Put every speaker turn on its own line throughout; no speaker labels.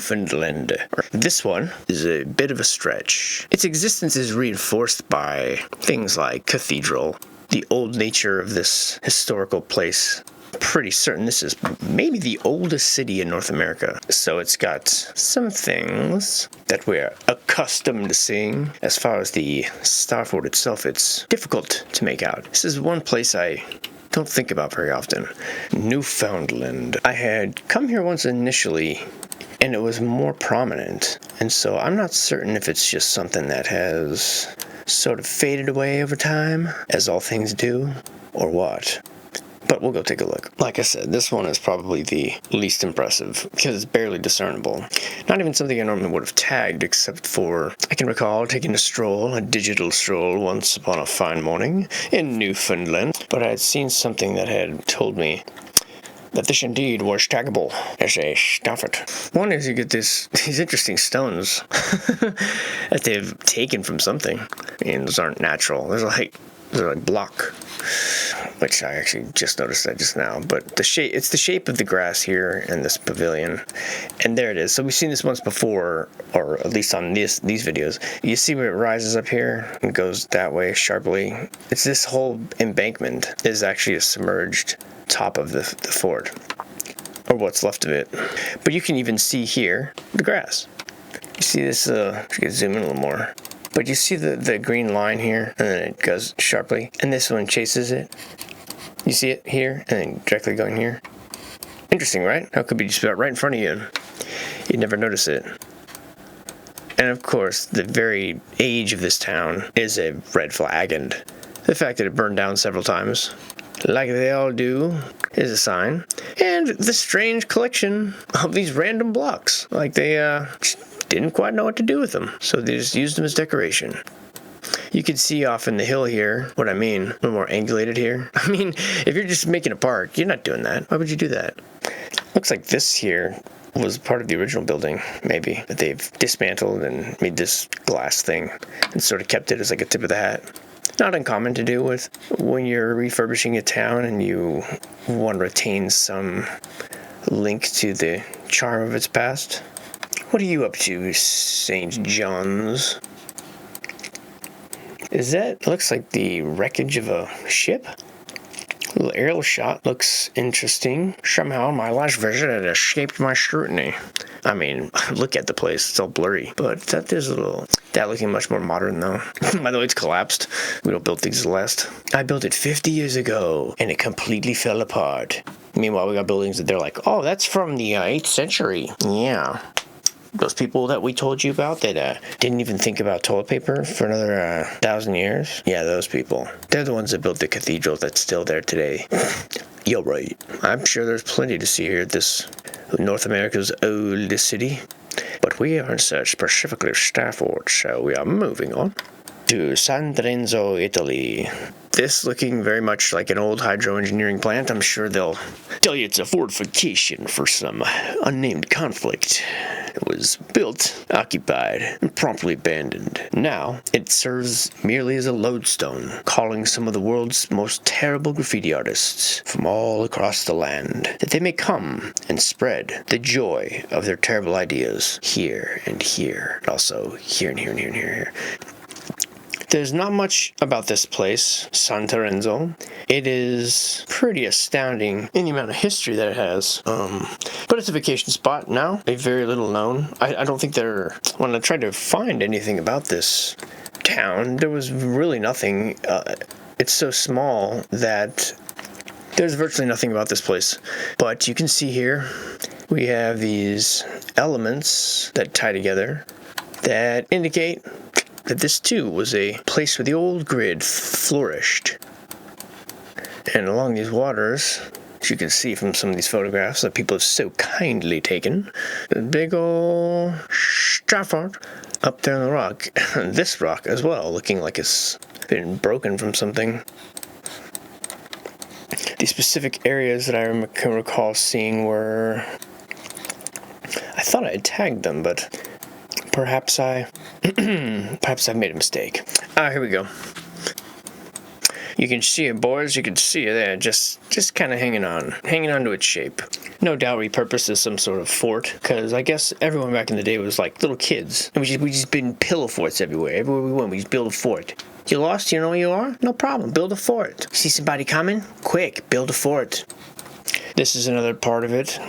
Newfoundland. This one is a bit of a stretch. Its existence is reinforced by things like cathedral, the old nature of this historical place. Pretty certain this is maybe the oldest city in North America. So it's got some things that we're accustomed to seeing. As far as the starfort itself, it's difficult to make out. This is one place I don't think about very often. Newfoundland. I had come here once initially, and it was more prominent. And so I'm not certain if it's just something that has sort of faded away over time, as all things do, or what. But we'll go take a look. Like I said, this one is probably the least impressive because it's barely discernible. Not even something I normally would have tagged, except for I can recall taking a digital stroll, once upon a fine morning in Newfoundland. But I had seen something that had told me that this indeed was taggable as a starfort. One is you get these interesting stones that they've taken from something. I mean, those aren't natural. They're like block, which I actually just noticed that just now. But it's the shape of the grass here in this pavilion, and there it is. So we've seen this once before, or at least on these videos. You see where it rises up here and goes that way sharply. It's this whole embankment is actually a submerged top of the fort, or what's left of it. But you can even see here the grass. You see this? I should zoom in a little more. But you see the green line here, and then it goes sharply, and this one chases it. You see it here, and then directly going here. Interesting, right? How it could be just about right in front of you. You'd never notice it. And of course, the very age of this town is a red flag, and the fact that it burned down several times, like they all do, is a sign. And the strange collection of these random blocks. Like they, didn't quite know what to do with them, so they just used them as decoration. You can see off in the hill here what I mean, a little more angulated here. I mean, if you're just making a park, you're not doing that. Why would you do that? Looks like this here was part of the original building, maybe, that they've dismantled and made this glass thing and sort of kept it as like a tip of the hat. Not uncommon to do with when you're refurbishing a town and you want to retain some link to the charm of its past. What are you up to, St. John's? Looks like the wreckage of a ship? A little aerial shot looks interesting. Somehow my last visit had escaped my scrutiny. I mean, look at the place, it's all blurry. But that looking much more modern though. By the way, it's collapsed. We don't build things to last. I built it 50 years ago, and it completely fell apart. Meanwhile, we got buildings that they're like, oh, that's from the 8th century. Yeah. Those people that we told you about that didn't even think about toilet paper for another 1,000 years? Yeah, those people. They're the ones that built the cathedral that's still there today. You're right. I'm sure there's plenty to see here at this North America's oldest city. But we are in search specifically of starfort, so we are moving on to San Torenzo, Italy. This looking very much like an old hydro engineering plant. I'm sure they'll tell you it's a fortification for some unnamed conflict. It was built, occupied, and promptly abandoned. Now, it serves merely as a lodestone, calling some of the world's most terrible graffiti artists from all across the land, that they may come and spread the joy of their terrible ideas here and here, and also here and here and here and here. There's not much about this place, San Torenzo. It is pretty astounding in the amount of history that it has. But it's a vacation spot now, a very little known. I don't think when I tried to find anything about this town, there was really nothing. It's so small that there's virtually nothing about this place. But you can see here, we have these elements that tie together that indicate that this too was a place where the old grid flourished. And along these waters, as you can see from some of these photographs that people have so kindly taken, the big old starfort up there on the rock. And this rock as well, looking like it's been broken from something. The specific areas that I can recall seeing were, I thought I had tagged them, but perhaps I made a mistake. Here we go. You can see it, boys. You can see it there, just kind of hanging on to its shape. No doubt repurposed as some sort of fort, because I guess everyone back in the day was like little kids. And we just build pillow forts everywhere. Everywhere we went, we just build a fort. You lost? You know where you are? No problem. Build a fort. See somebody coming? Quick, build a fort. This is another part of it.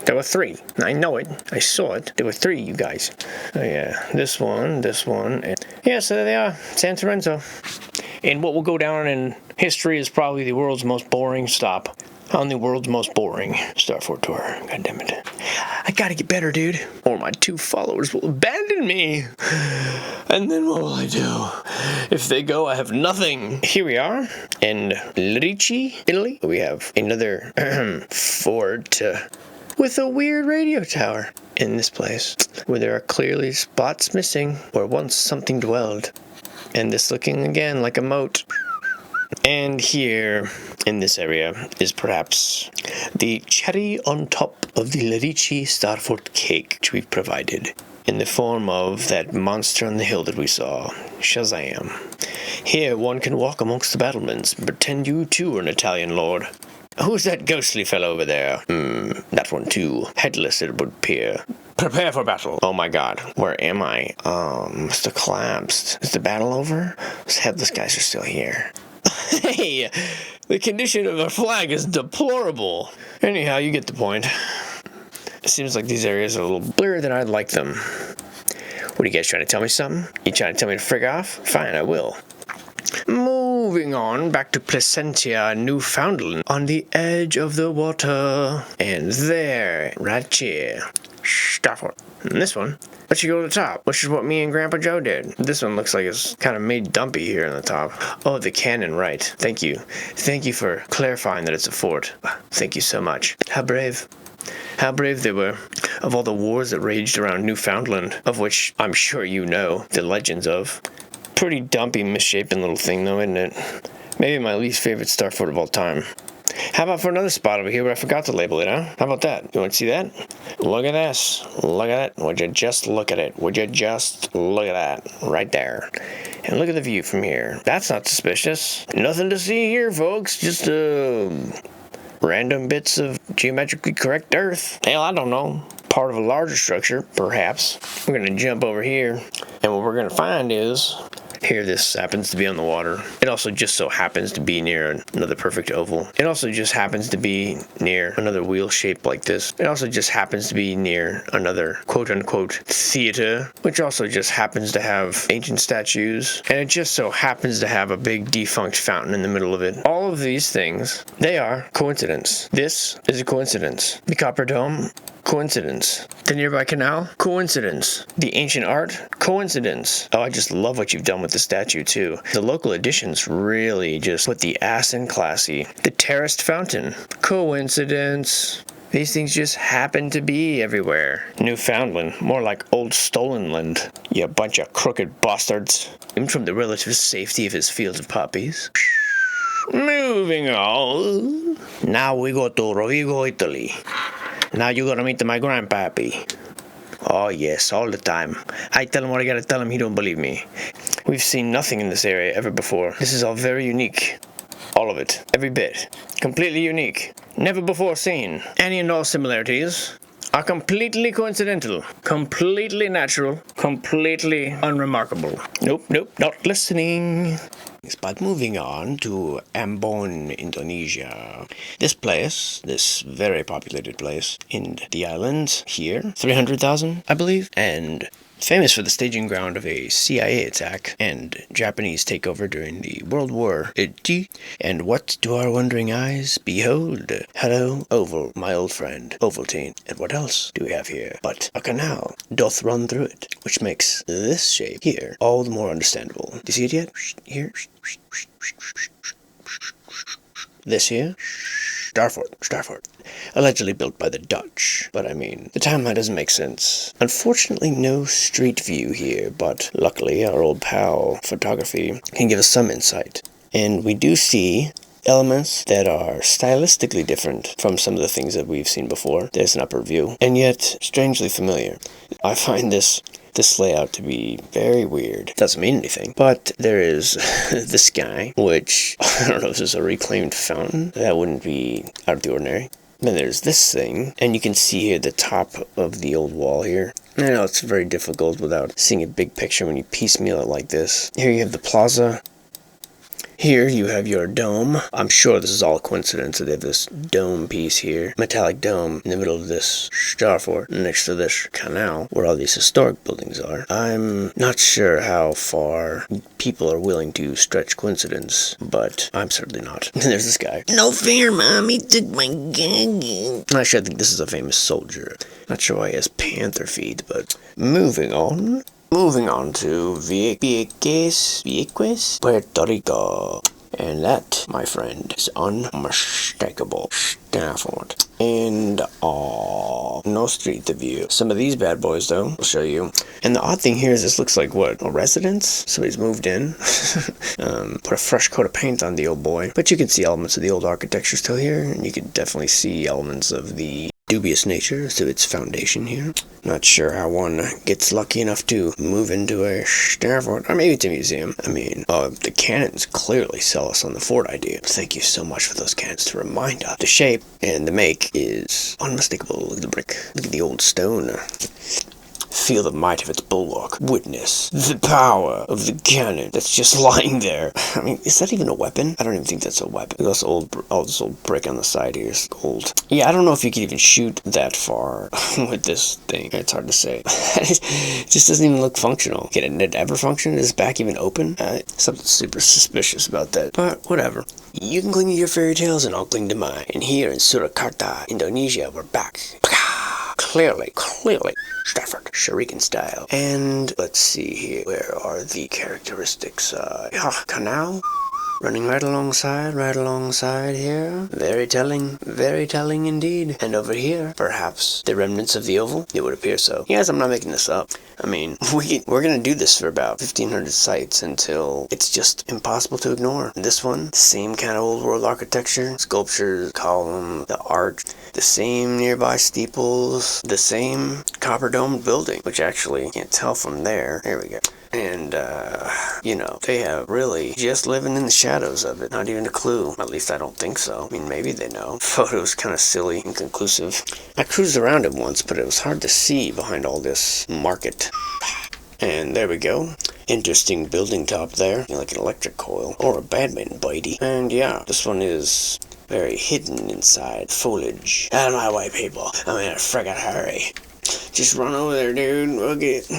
There were 3. I know it. I saw it. There were 3, you guys. Oh, yeah. This one, and... yeah, so there they are. San Torenzo. And what will go down in history is probably the world's most boring stop on the world's most boring starfort tour. God damn it. I gotta get better, dude. Or my 2 followers will abandon me. And then what will I do? If they go, I have nothing. Here we are in Larichi, Italy. We have another fort with a weird radio tower in this place, where there are clearly spots missing where once something dwelled. And this looking again like a moat. And here in this area is perhaps the cherry on top of the Larichi starfort cake which we've provided in the form of that monster on the hill that we saw, Shazam. Here one can walk amongst the battlements and pretend you too are an Italian lord. Who's that ghostly fellow over there? That one too. Headless it would appear. Prepare for battle. Oh my god, where am I? Must have collapsed. Is the battle over? Those headless guys are still here. Hey, the condition of our flag is deplorable. Anyhow, you get the point. It seems like these areas are a little blurrier than I'd like them. What are you guys trying to tell me something? You trying to tell me to frig off? Fine, I will. Moving on back to Placentia, Newfoundland, on the edge of the water. And there, right here, starfort. And this one, let's you go to the top, which is what me and Grandpa Joe did. This one looks like it's kind of made dumpy here on the top. Oh, the cannon, right. Thank you. Thank you for clarifying that it's a fort. Thank you so much. How brave. How brave they were. Of all the wars that raged around Newfoundland, of which I'm sure you know the legends of. Pretty dumpy, misshapen little thing though, isn't it? Maybe my least favorite starfort of all time. How about for another spot over here where I forgot to label it, huh? How about that? You want to see that? Look at this. Look at it. Would you just look at it? Would you just look at that? Right there. And look at the view from here. That's not suspicious. Nothing to see here, folks. Just, random bits of geometrically correct earth. Hell, I don't know. Part of a larger structure, perhaps. We're going to jump over here. And what we're going to find is... here this happens to be on the water. It also just so happens to be near another perfect oval. It also just happens to be near another wheel shape like this. It also just happens to be near another quote-unquote theater, which also just happens to have ancient statues. And it just so happens to have a big defunct fountain in the middle of it. All of these things, they are coincidence. This is a coincidence. The Copper Dome, coincidence. The nearby canal, coincidence. The ancient art, coincidence. Oh, I just love what you've done with the statue too. The local additions really just put the ass in classy. The terraced fountain, coincidence. These things just happen to be everywhere. Newfoundland, more like old Stolenland. You bunch of crooked bastards. Aimed from the relative safety of his fields of poppies. Moving on. Now we go to Ravigo, Italy. Now you're gonna meet my grandpappy. Oh yes, all the time. I tell him what I gotta tell him, he don't believe me. We've seen nothing in this area ever before. This is all very unique. All of it. Every bit. Completely unique. Never before seen. Any and all similarities are completely coincidental. Completely natural. Completely unremarkable. Nope, not listening. But moving on to Ambon, Indonesia. This place, this very populated place in the islands here, 300,000, I believe, and famous for the staging ground of a CIA attack and Japanese takeover during the World War II. And what do our wondering eyes behold? Hello, Oval, my old friend, Ovaltine. And what else do we have here but a canal doth run through it, which makes this shape here all the more understandable. Do you see it yet? Here. This here? Starfort. Allegedly built by the Dutch. But I mean, the timeline doesn't make sense. Unfortunately, no street view here, but luckily our old pal, photography, can give us some insight. And we do see elements that are stylistically different from some of the things that we've seen before. There's an upper view, and yet strangely familiar. I find this this layout to be very weird. Doesn't mean anything, but there is this guy, which I don't know if this is a reclaimed fountain. That wouldn't be out of the ordinary. Then there's this thing, and you can see here the top of the old wall here. I know it's very difficult without seeing a big picture when you piecemeal it like this. Here you have the plaza. Here you have your dome. I'm sure this is all a coincidence that they have this dome piece here. Metallic dome in the middle of this starfort next to this canal where all these historic buildings are. I'm not sure how far people are willing to stretch coincidence, but I'm certainly not. And there's this guy. No fear, Mom. He took my gag. Actually, I think this is a famous soldier. Not sure why he has panther feet, but moving on. Moving on to Vieques, Puerto Rico. And that, my friend, is unmistakable starfort. And, no street to view. Some of these bad boys, though, I'll show you. And the odd thing here is this looks like, what, a residence? Somebody's moved in. Put a fresh coat of paint on the old boy. But you can see elements of the old architecture still here, and you can definitely see elements of the dubious nature to its foundation here. Not sure how one gets lucky enough to move into a starfort, or maybe it's a museum. I mean, the cannons clearly sell us on the fort idea. Thank you so much for those cannons to remind us. The shape and the make is unmistakable. Look at the brick. Look at the old stone. Feel the might of its bulwark. Witness the power of the cannon that's just lying there. I mean, is that even a weapon? I don't even think that's a weapon. This all this old brick on the side here is gold. Yeah, I don't know if you could even shoot that far with this thing. It's hard to say. It just doesn't even look functional. Can it ever function? Is this back even open? Something super suspicious about that. But whatever. You can cling to your fairy tales and I'll cling to mine. And here in Surakarta, Indonesia, we're back. Clearly, starfort, Shuriken style. And let's see here, where are the characteristics? Canal? Running right alongside here. Very telling indeed. And over here, perhaps the remnants of the oval? It would appear so. Yes, I'm not making this up. I mean, we're gonna do this for about 1,500 sites until it's just impossible to ignore. This one, the same kind of old world architecture, sculptures, column, the arch, the same nearby steeples, the same copper domed building, which actually you can't tell from there. There we go. And, you know, they have really just living in the shadows of it. Not even a clue. At least I don't think so. I mean, maybe they know. Photo's kind of silly, inconclusive. I cruised around it once, but it was hard to see behind all this market. And there we go. Interesting building top there. Like an electric coil. Or a badminton bitey. And yeah, this one is very hidden inside foliage. Out of my way, people. I'm in a friggin' hurry. Just run over there, dude. Look it.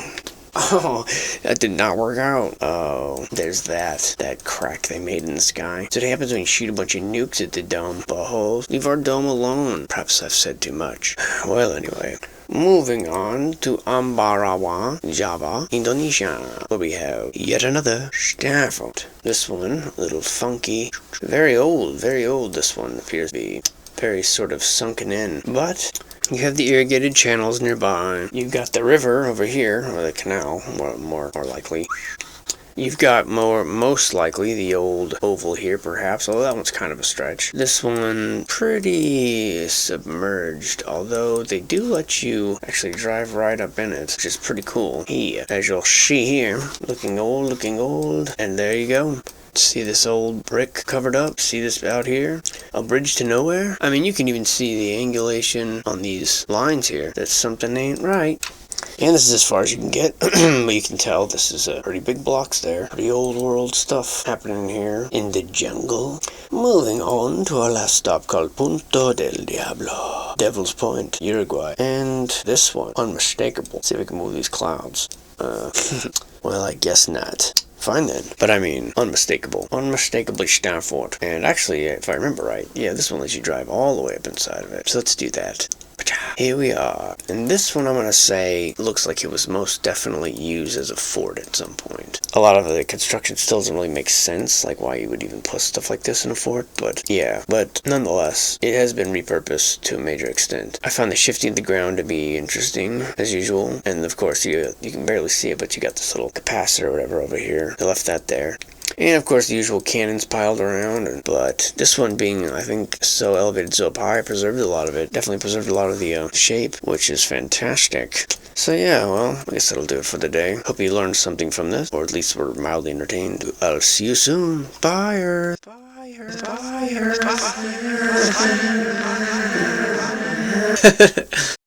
Oh, that did not work out. Oh, there's that crack they made in the sky. So it happens when you shoot a bunch of nukes at the dome. Behold, leave our dome alone. Perhaps I've said too much. Well, anyway. Moving on to Ambarawa, Java, Indonesia, where we have yet another starfort. This one, a little funky, very old, this one appears to be very sort of sunken in, but you have the irrigated channels nearby. You've got the river over here, or the canal, more likely. You've got most likely, the old oval here, perhaps, although that one's kind of a stretch. This one, pretty submerged, although they do let you actually drive right up in it, which is pretty cool. Here, as you'll see here, looking old, and there you go. See this old brick covered up? See this out here? A bridge to nowhere? I mean, you can even see the angulation on these lines here. That something ain't right. And this is as far as you can get, but you can tell this is a pretty big blocks there. Pretty old world stuff happening here in the jungle. Moving on to our last stop called Punto del Diablo. Devil's Point, Uruguay. And this one, unmistakable. Let's see if we can move these clouds. Well, I guess not. Fine then. But I mean, unmistakable. Unmistakably starfort. And actually, if I remember right, yeah, this one lets you drive all the way up inside of it. So let's do that. Here we are. And this one I'm going to say looks like it was most definitely used as a fort at some point. A lot of the construction still doesn't really make sense, like why you would even put stuff like this in a fort, but yeah. But nonetheless, it has been repurposed to a major extent. I found the shifting of the ground to be interesting, as usual. And of course, you can barely see it, but you got this little capacitor or whatever over here. They left that there. And of course the usual cannons piled around, but this one being, I think, so elevated so up high, preserved a lot of it. Definitely preserved a lot of the shape, which is fantastic. So yeah, well, I guess that'll do it for the day. Hope you learned something from this, or at least were mildly entertained. I'll see you soon. Bye, Earth. Bye, Earth. Bye, Earth. Bye, Earth. Bye, Earth.